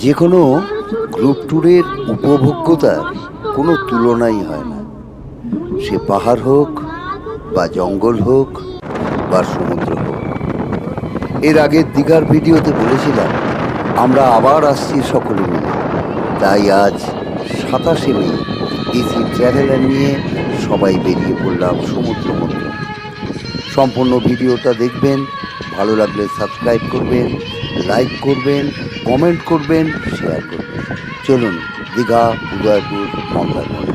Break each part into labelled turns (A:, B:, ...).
A: যে কোনো গ্রুপ ট্যুরের উপভোগ্যতার কোনো তুলনাই হয় না। সে পাহাড় হোক বা জঙ্গল হোক বা সমুদ্র হোক। এর আগের দীঘার ভিডিওতে বলেছিলাম আমরা আবার আসছি সকলে মিলে। তাই আজ 27শে মে এসি ট্রাভেলার নিয়ে সবাই বেরিয়ে পড়লাম সমুদ্র মন্থন। সম্পূর্ণ ভিডিওটা দেখবেন, ভালো লাগলে সাবস্ক্রাইব করবেন, লাইক করবেন, কমেন্ট করবেন, শেয়ার করবেন। চলুন দীঘা উদয়পুর মন্দারমণি।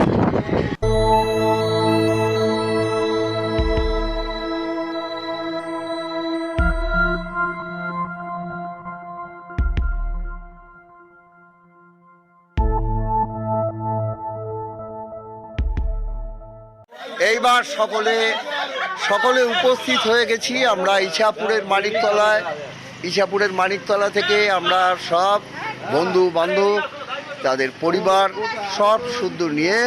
A: এইবার সকলে উপস্থিত হয়ে গেছি আমরা ইছাপুরের মানিকতলা থেকে আমরা সব বন্ধু বান্ধব তাদের পরিবার সব শুদ্ধ নিয়ে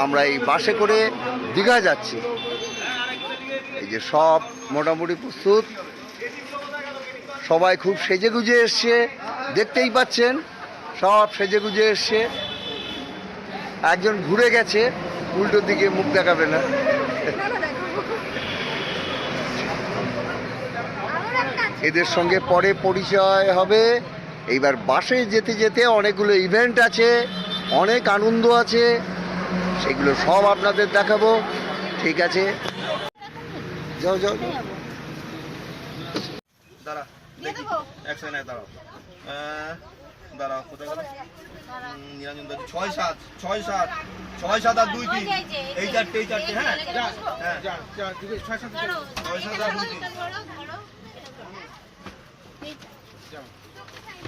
A: আমরা এই বাসে করে দীঘা যাচ্ছি। এই যে সব মোটামুটি প্রস্তুত, সবাই খুব সেজেগুজে এসছে, দেখতেই পাচ্ছেন সব সেজেগুজে এসছে। একজন ঘুরে গেছে, উল্টোর দিকে মুখ দেখাবে না। এদের সঙ্গে পরে পরিচয় হবে। এইবার বাসে যেতে যেতে অনেকগুলো ইভেন্ট আছে, অনেক আনন্দ আছে, সেগুলো সব আপনাদের দেখাবো। ঠিক আছে, যাও যাও
B: দাঁড়া দেখি এক সেকেন্ড দাঁড়াও দাঁড়াও কোথায় গেল নিরঞ্জন দাদু 6-7 আর 2-3 এই চারটে হ্যাঁ হ্যাঁ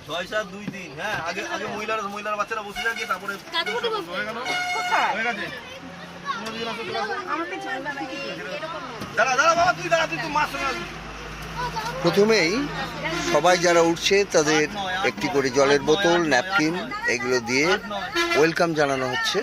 B: 6-7 আর 2-3 হ্যাঁ আগে মহিলারা বাচ্চারা বসে যাক, তারপরে হয়ে গেছে। দাঁড়া বাবা তুই মাছ।
A: প্রথমেই সবাই যারা উঠছে তাদের একটি করে জলের বোতল, ন্যাপকিন এগুলো দিয়ে ওয়েলকাম জানানো হচ্ছে।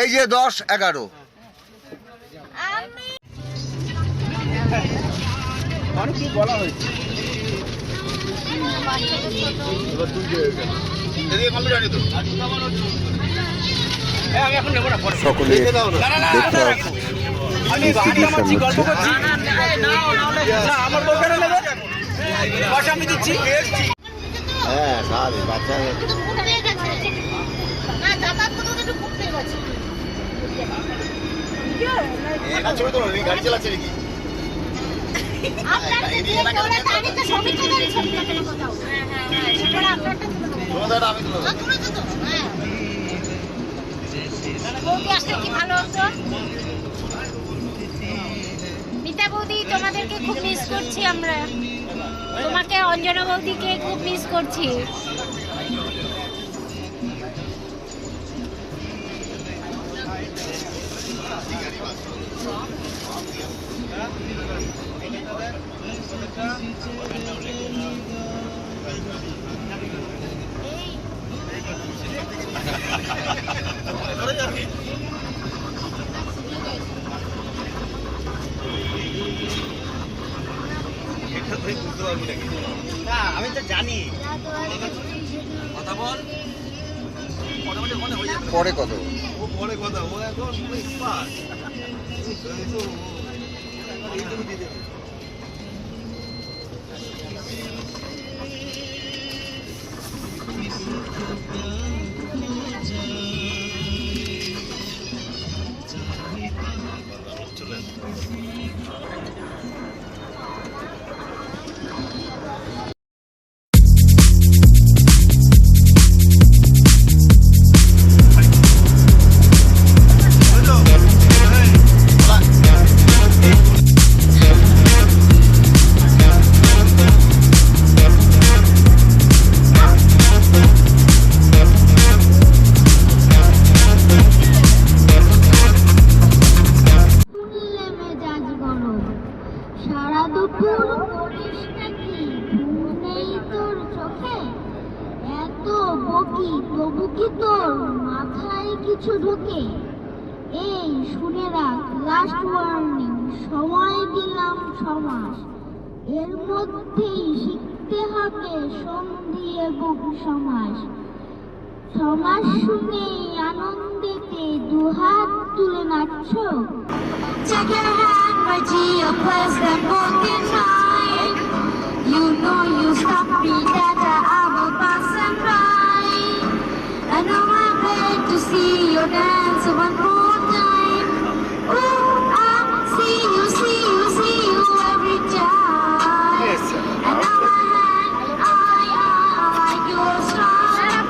A: এই যে 10-11
B: কি বলা হয়েছে
A: সকলে
B: আমি দিচ্ছি।
A: হ্যাঁ বাচ্চা
B: গাড়ি চালাচ্ছে নাকি?
C: মিতা বৌদি তোমাদেরকে খুব মিস করছি আমরা, তোমাকে অঞ্জনা বৌদিকে খুব মিস করছি।
B: আমি তো জানি কথা বল
A: পরে কত
B: ও পরে কথা ও এখন
C: তবু কি তোর মাথায়
D: কিছু ঢুকে। এই শুনে রাখ, লাস্ট ওয়ার্নিং, সময় দিলাম 6 মাস। এর মধ্যেই শিখতে হবে সন্ধি এবং সমাস। সমাস শুনেই আনন্দেতে দুহাত তুলে নাচছ। Take your hand, my dear, place them both in mine. You know you stop me that I will pass and by. I know I'm glad to see your dance one more time. Oh, I see you, see you, see you every time.
B: Yes, sir.
D: And now my hand, I like your style.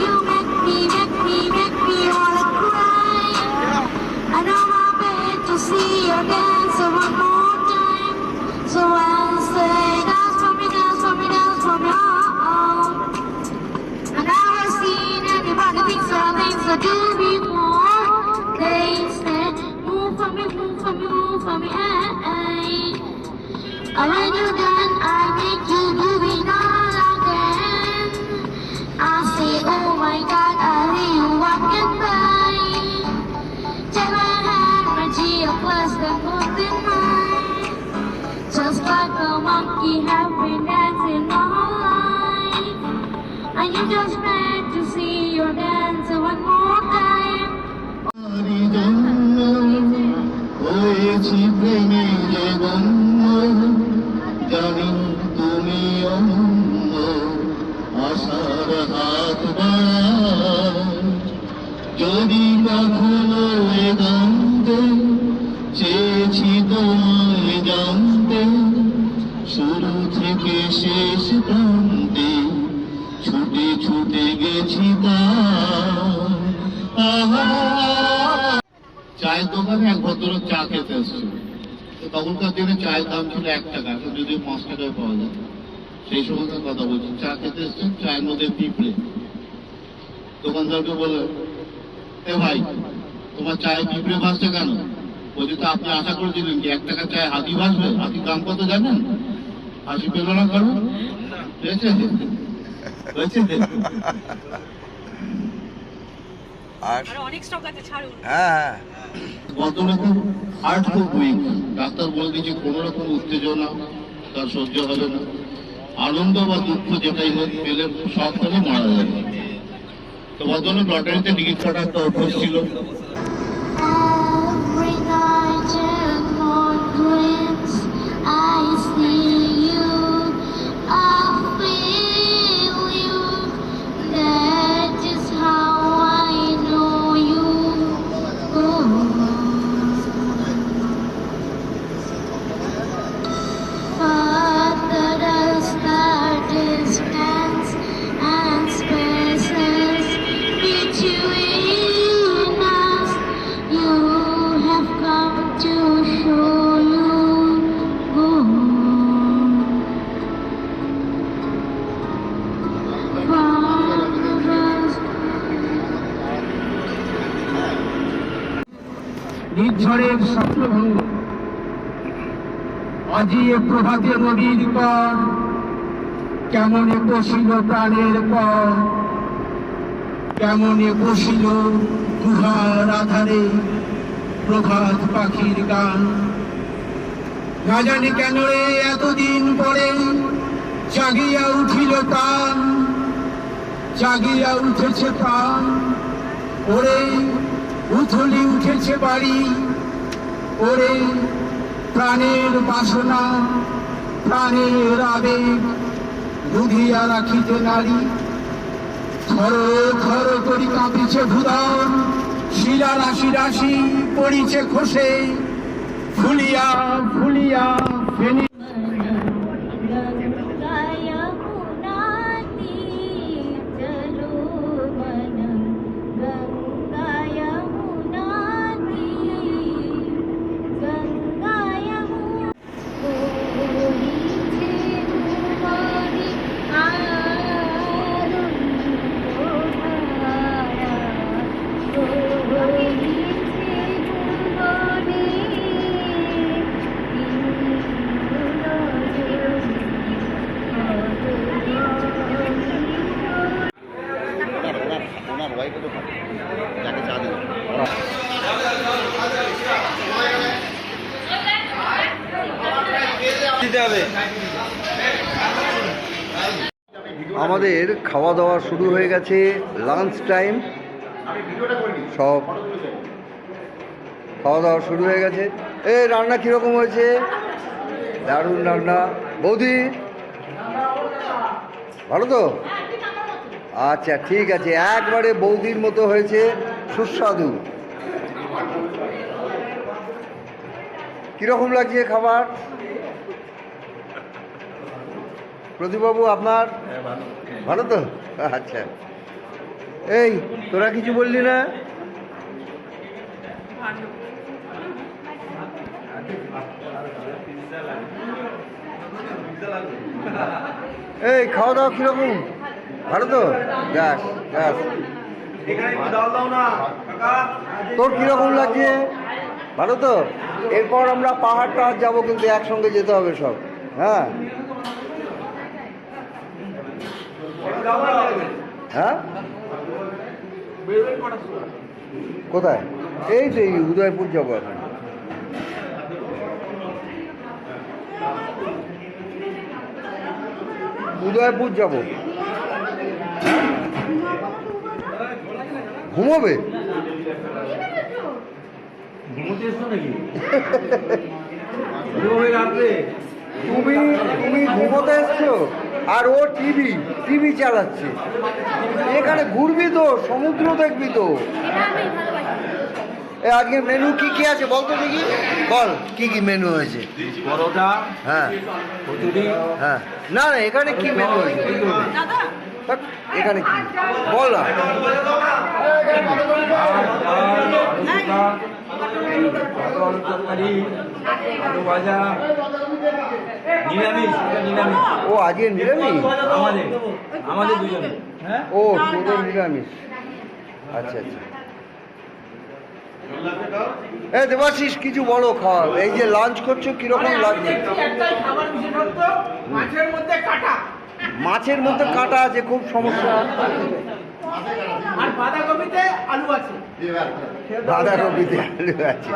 D: You make me wanna cry. I know I'm glad to see your dance one more time. So I say, dance for me, dance for me, dance for me, oh. I never seen anybody think so, things I do before. They say, move for me, move for me, move for me, hey. And when you're done, I make you do it all again. I say, oh my God, I see you walking by. Take my hand, my dear, plus the both in mine. Just like a monkey have been dancing all life. And you just meant to see your dance one more time.
E: হয়েছি প্রেমে যে গন্ধ, জানি তুমি অনন্য, আশার হাত বাড়াও। যদি কখনো এ গন্ধে চেয়েছি তোমায় জানতে, শুরু থেকে শেষ প্রান্তে ছুটে ছুটে গেছি চায়ের দোকানে এক ভদ্রলোক চা খেতে এসেছিল। তখনকার দিনে চায়ের দাম ছিল 1 টাকা, এখন যদিও 5 টাকায় পাওয়া যায়। সেই সময়কার কথা বলছি, চা খেতে এসছেন, চায়ের মধ্যে পিঁপড়ে। দোকানদারকে বলে, এ ভাই, তোমার চায়ে পিঁপড়ে ভাসছে কেন? বলছে, তো আপনি আশা করেছিলেন কি 1 টাকা চায়ে হাতি ভাসবে? হাতির দাম কত জানেন? হাসি পেল না কারো? পেয়েছে হয়েছে।
B: আর
F: অনেক স্টক আছে, ছাড়ুন।
B: হ্যাঁ,
E: ভদ্রলোকের হার্ট খুব উইক। ডাক্তার বলে দিয়েছে কোনো রকম উত্তেজনা তার সহ্য হবে না, আনন্দ বা দুঃখ যেটাই হোক পেলে সব করে মারা যাবে। তো ভদ্রলোক লটারিতে টিকিট কাটার একটা অভ্যাস ছিল।
D: Every night in my dreams I see you, I feel you. That is how I know you. Oh. But does the distance and spaces between us, you have come to show you. Oh.
G: নির্ঝরের স্বপ্নভঙ্গ, আজি এ প্রভাতে নদীর পর, কেমনে বসিল প্রাণের পর, কেমনে বসিল গুহার আধারে প্রভাত পাখির গান। না জানি কেন রে এতদিন পরে জাগিয়া উঠিল প্রাণ, জাগিয়া উঠেছে প্রাণ। ওরে উথলি উঠেছে বাড়ি, ওরে প্রাণের বাসনা, প্রাণের আবেগ বুঝিয়া রাখিতে নারী। থর থর করি কাঁপিছে ভূদর, শিলা রাশি রাশি পড়িছে খসে, ফুলিয়া ফুলিয়া ফেনি।
A: আমাদের খাওয়া দাওয়া শুরু হয়ে গেছে, লাঞ্চ টাইম, সব খাওয়া দাওয়া শুরু হয়ে গেছে। এই রান্না কীরকম হয়েছে? দারুণ রান্না। বৌদি ভালো তো? আচ্ছা ঠিক আছে, একবারে বৌদির মতো হয়েছে, সুস্বাদু। কীরকম লাগছে খাবার? প্রদীপবাবু আপনার ভালো তো? আচ্ছা, এই তোরা কিছু বললি না? এই খাওয়া দাওয়া কিরকম? ভালো তো? যাস যাস। তোর কিরকম লাগছে? ভালো তো? এরপর আমরা পাহাড় টাহাড় যাবো, কিন্তু একসঙ্গে যেতে হবে সব। হ্যাঁ হ্যাঁ, কোথায়? এই তো এই উদয়পুর যাবো এখন। উদয়পুর যাব। ঘুমোবে? তুমি তুমি ঘুমোতে এসছো আর ও টিভি চালাচ্ছে। এখানে ঘুরবি তো, সমুদ্র দেখবি তো। আজকে মেনু কি কি আছে বলতো দেখি, বল কি কি মেনু হয়েছে?
B: পরোটা,
A: হ্যাঁ
B: কচুরি,
A: হ্যাঁ। না না, এখানে কি মেনু হয়েছে? এখানে কি বল না। ও আজকে নিরামিষ?
B: আমাদের দুজনে।
A: ও তোদের নিরামিষ। আচ্ছা আচ্ছা। এই দেবাশিস কিছু বলো, খাওয়া এই যে লাঞ্চ করছো কিরকম লাগছে? মাছের মধ্যে কাঁটা আছে, খুব সমস্যা।
G: আর বাঁধাকপিতে আলু আছে।
A: বাঁধাকপিতে আলু আছে।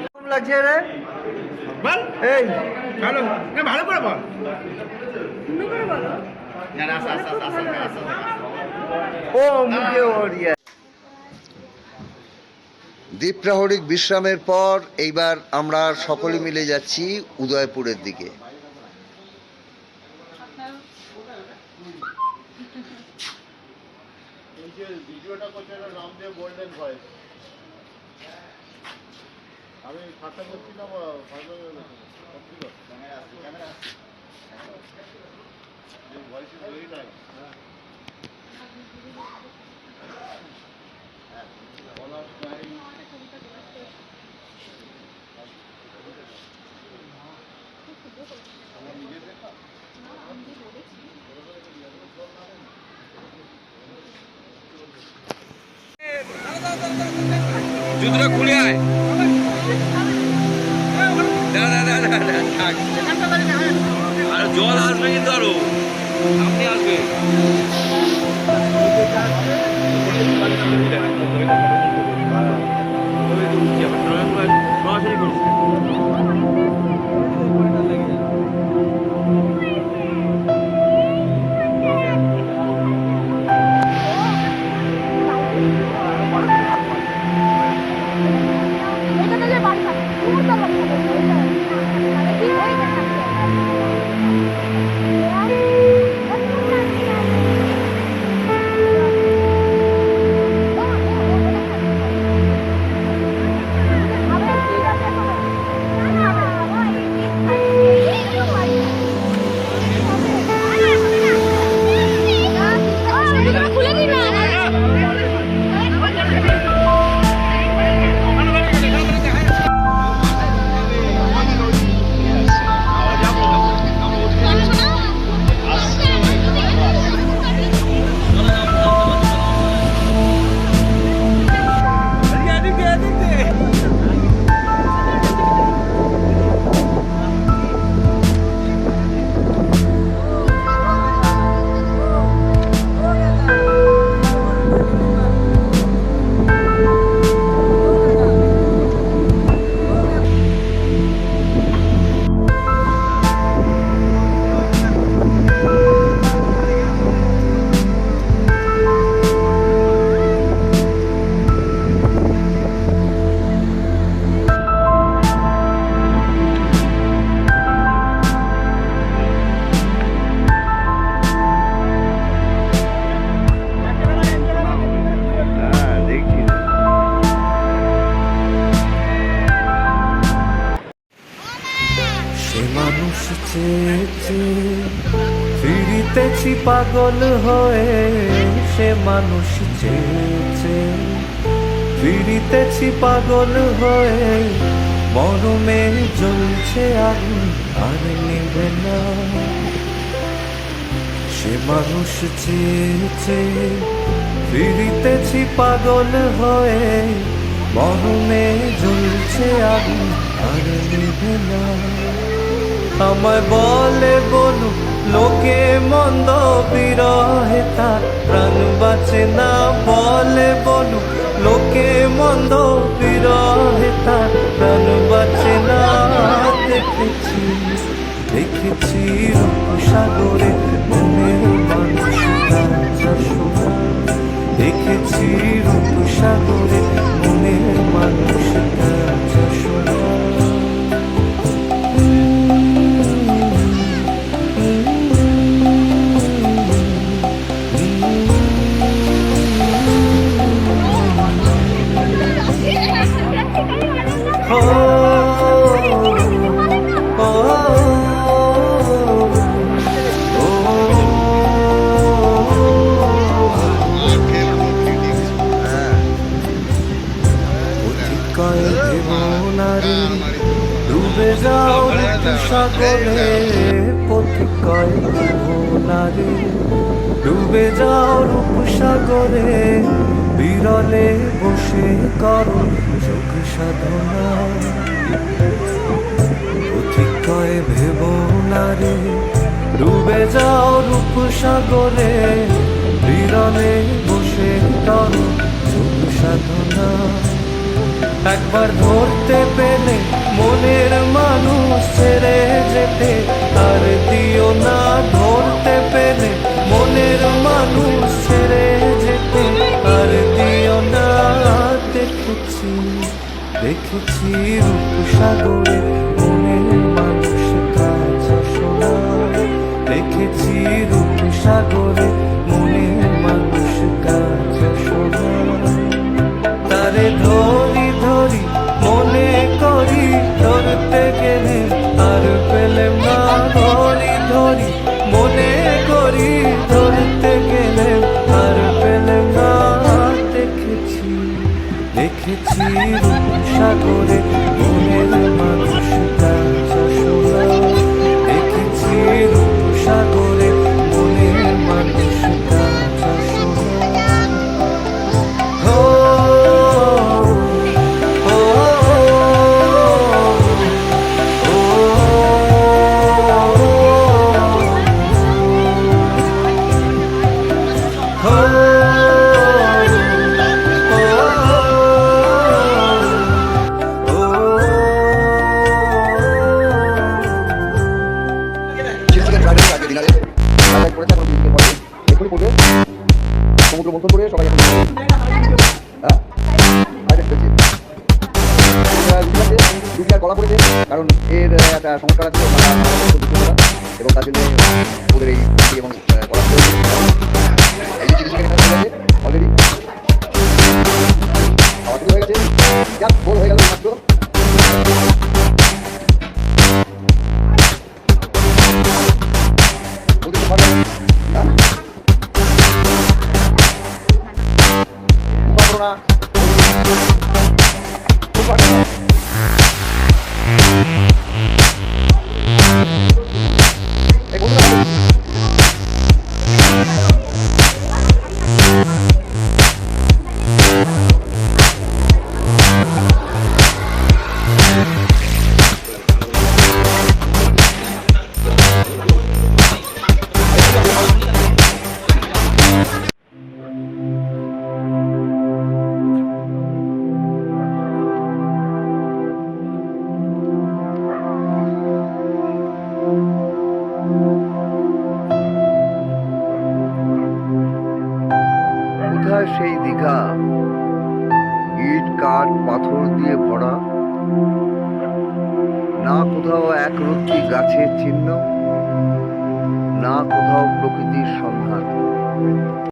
A: কেমন লাগছে রে? এই
G: ভালো করে বল।
A: ও মুখে ওড়িয়া। দ্বীপ্রাহরিক বিশ্রামের পর এইবার আমরা সকলে মিলে যাচ্ছি উদয়পুরের দিকে।
E: আমি ঠাট্টা করছিলাম,
B: জুতোটা খুলে আয়। আর জল আসবে কিন্তু, আরো সামনে আসবে। সরাসরি করছি।
F: চেয়ে ফিরিতেছি পাগল হয়ে, সে মানুষ চেয়েছে ফিরিতেছি পাগল হয়ে, মরমে জ্বলছে আগুন আর নেবে না। সে মানুষ চেয়েছে ফিরিতেছি পাগল হয়ে, মরমে জ্বলছে আগুন আর নেবে না। আমায় বলে বলু লোকে মন্দ, বিরহে তার প্রাণ বাঁচে না। বলে বলু লোকে মন্দ, বিরহে তার প্রাণ বাঁচে না। দেখেছি দেখেছি রূপসাগরে মনের মানুষ কাঁচা শোনা। দেখেছি রূপসাগরে মনের মানুষ কাঁচা শোনা। ডুবে যাও রূপসাগরে, পথিকয় নারী ডুবে যাও রূপসাগরে, বিরলে বসে করো যোগ সাধনা। পথিকয় ভেব নারী ডুবে যাও রূপসাগরে, বিরলে বসে করো যোগ সাধনা। একবার ধরতে পেলে মনের মানুষ ছেড়ে যেতে আর দিও না। ধরতে পেলে মনের মানুষ ছেড়ে যেতে আর দিও না। দেখেছি দেখেছি রূপসাগরে মনের মানুষ কাঁচা সোনা। দেখেছি রূপসাগরে মনের মানুষ কাঁচা সোনা। তারে ধরি ধরি মনে করি, ধরতে গেলে আর পেলেম না। ধরি ধরি মনে করি, ধরতে গেলে আর পেলেম না। দেখেছি দেখেছি রূপসাগরে মনের মানুষ কাঁচা সোনা। দেখেছি রূপসাগরে মনের মানুষ কাঁচা সোনা।
A: সমুদ্র মন্থন করে সবাই এখন দুটি আর গলা পড়েছে, কারণ এর একটা সংস্কার আছে এবং তার জন্য ওদের এই এবং অলরেডি খাওয়া শুরু হয়ে গেছে। যাক, ভোর হয়ে গেল মাত্র। সেই দীঘা ইট কাঠ পাথর দিয়ে ভরা, না কোথাও এক রত্তি গাছের চিহ্ন, না কোথাও প্রকৃতির সন্ধান।